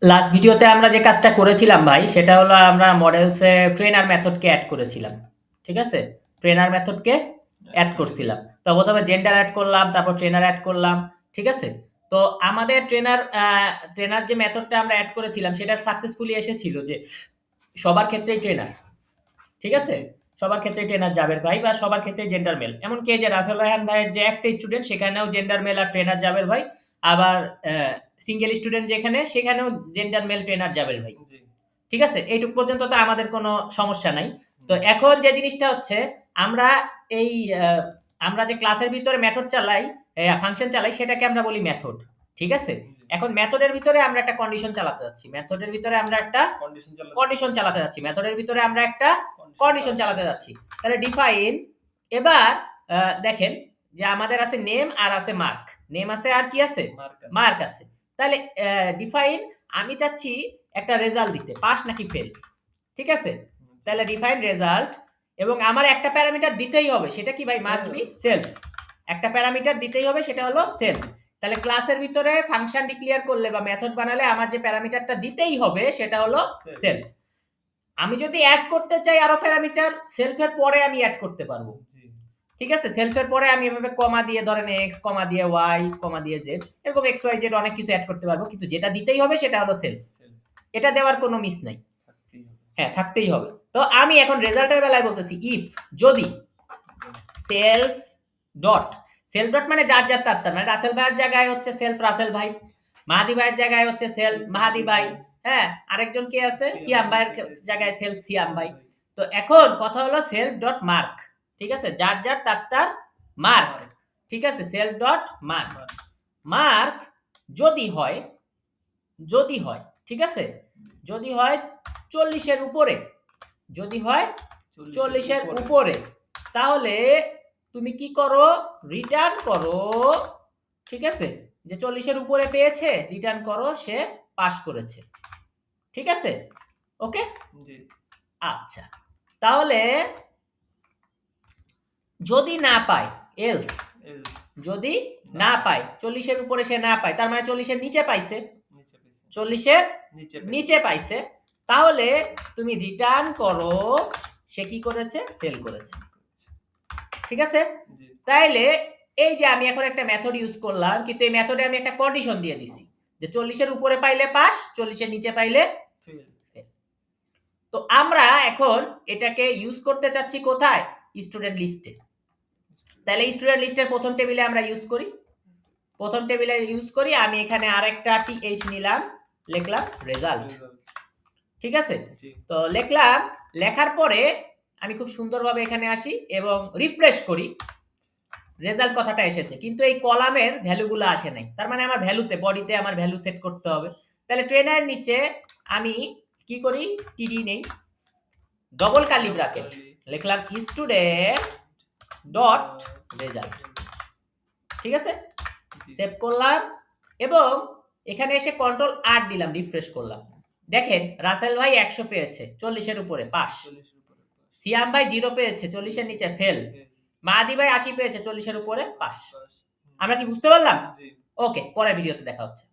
Last ভিডিওতে আমরা যে কাজটা করেছিলাম ভাই, সেটা হলো আমরা মডেলসে ট্রেনার মেথডকে এড করেছিলাম। ঠিক আছে? ট্রেনার মেথডকে এড করছিলাম। তো প্রথমে জেন্ডার এড করলাম, তারপর ট্রেনার এড করলাম। ঠিক আছে? তো আমাদের ট্রেনার যে মেথডটা আমরা এড করেছিলাম সেটা সাকসেসফুলি এসেছিল যে সবার ক্ষেত্রেই ট্রেনার। ঠিক আছে? সবার ক্ষেত্রেই ট্রেনার জাবের ভাই বা সবার ক্ষেত্রেই জেন্ডার মেল। এমনকি এই যে রাসেল রায়হান ভাইয়ের যে একটা স্টুডেন্ট সেখানেও জেন্ডার মেল আর ট্রেনার জাবের ভাই। আবার সিঙ্গেল স্টুডেন্ট যেখানে সেখানেও জেন্ডার মেল ট্রেনার জাবের ভাই। ঠিক আছে? এইটুক পর্যন্ত তো আমাদের কোনো সমস্যা নাই। তো এখন যে জিনিসটা হচ্ছে আমরা এই আমরা যে ক্লাসের ভিতরে মেথড চালাই, ফাংশন চালাই সেটাকে আমরা বলি মেথড। ঠিক আছে? এখন মেথডের ভিতরে আমরা একটা কন্ডিশন চালাতে যাচ্ছি। মেথডের ভিতরে আমরা একটা কন্ডিশন চালাতে যাচ্ছি। মেথডের ভিতরে আমরা একটা কন্ডিশন চালাতে যাচ্ছি। তাহলে ডিফাইন এবার দেখেন যে আমাদের আছে নেম আর আছে মার্ক। নেম আছে আর কি আছে? মার্ক আছে। তাহলে ডিফাইন আমি চাচ্ছি একটা রেজাল্ট দিতে, পাস নাকি ফেল। ঠিক আছে? তাহলে ডিফাইন রেজাল্ট এবং আমার একটা প্যারামিটার দিতেই হবে, সেটা কি ভাই? Must be self. একটা প্যারামিটার দিতেই হবে, সেটা হলো সেলফ। তাহলে ক্লাসের ভিতরে ফাংশন ডিক্লেয়ার করলে বা মেথড বানালে আমার যে প্যারামিটারটা দিতেই হবে সেটা হলো সেলফ। আমি যদি অ্যাড করতে চাই আরো প্যারামিটার, সেলফের পরে আমি অ্যাড করতে পারবো। ঠিক আছে? সেলফের পরে আমি এভাবে কমা দিয়ে ধরেন এক্স, কমা দিয়ে ওয়াই, কমা দিয়ে জেড, এরকম এক্স ওয়াই জেড অনেক কিছু অ্যাড করতে পারবো, কিন্তু যেটা দিতেই হবে সেটা হলো সেলফ। এটা দেওয়ার কোনো মিস নাই। হ্যাঁ, থাকতেই হবে। তো আমি এখন রেজাল্টের বেলায় বলতেছি ইফ যদি সেলফ ডট, সেলফ ডট মানে যার যার তার তার, মানে রাসেল ভাইয়ের জায়গায় হচ্ছে সেলফ রাসেল ভাই, মাহাদি ভাইয়ের জায়গায় হচ্ছে সেলফ মাহাদি ভাই, হ্যাঁ, আরেকজন কে আছে সিয়াম ভাইয়ের জায়গায় সেলফ সিয়াম ভাই। তো এখন কথা হলো সেলফ ডট মার্ক। ঠিক আছে? যার যার তার তার মার্ক। ঠিক আছে? Self dot mark. মার্ক যদি হয়, যদি হয়, ঠিক আছে, যদি হয় 40-এর উপরে, যদি হয় 40-এর উপরে, তাহলে তুমি কি করো? রিটার্ন করো। ঠিক আছে? যে 40-এর উপরে পেয়েছে, রিটার্ন করো সে পাস করেছে। ঠিক আছে? ওকে? জি। আচ্ছা, তাহলে যদি না পায়, এলস, যদি না পায় 40-এর উপরে সে না পায়, তার মানে 40-এর নিচে পাইছে, 40-এর নিচে পাইছে, তাহলে তুমি রিটার্ন করো সে কি করেছে? ফেল করেছে। ঠিক আছে? তাইলে এই যে আমি এখন একটা মেথড ইউজ করলাম, কিন্তু এই মেথডে আমি একটা কন্ডিশন দিয়ে দিছি যে 40-এর উপরে পাইলে পাস, 40-এর নিচে পাইলে ফেল। তো আমরা এখন এটাকে ইউজ করতে চাচ্ছি কোথায়? স্টুডেন্ট লিস্টে। তাহলে স্টুডেন্ট লিস্টের প্রথম টেবিলে আমরা ইউজ করি, প্রথম টেবিলে ইউজ করি। আমি এখানে আরেকটা টিএইচ নিলাম, লিখলাম রেজাল্ট। ঠিক আছে? তো লিখলাম, লেখার পরে আমি খুব সুন্দরভাবে এখানে আসি এবং রিফ্রেশ করি, রেজাল্ট কথাটা এসেছে, কিন্তু এই কলামের ভ্যালুগুলো আসে নাই। তার মানে আমার ভ্যালুতে, বডিতে আমার ভ্যালু সেট করতে হবে। তাহলে ট্রেনারের নিচে আমি কি করি? টিডি নেই, ডবল কার্লি ব্র্যাকেট, লিখলাম স্টুডেন্ট ডট রেজাল্ট। ঠিক আছে? সেভ করলাম এবং এখানে এসে কন্ট্রোল আর দিলাম, রিফ্রেশ করলাম। দেখেন রাসেল ভাই 100 পেয়েছে, 40-এর উপরে পাস। সিয়াম ভাই 0 পেয়েছে, 40-এর নিচে ফেল। মাহাদি ভাই 80 পেয়েছে, 40-এর উপরে পাস। আমরা কি বুঝতে পারলাম? ওকে, পরের ভিডিওতে দেখা হচ্ছে।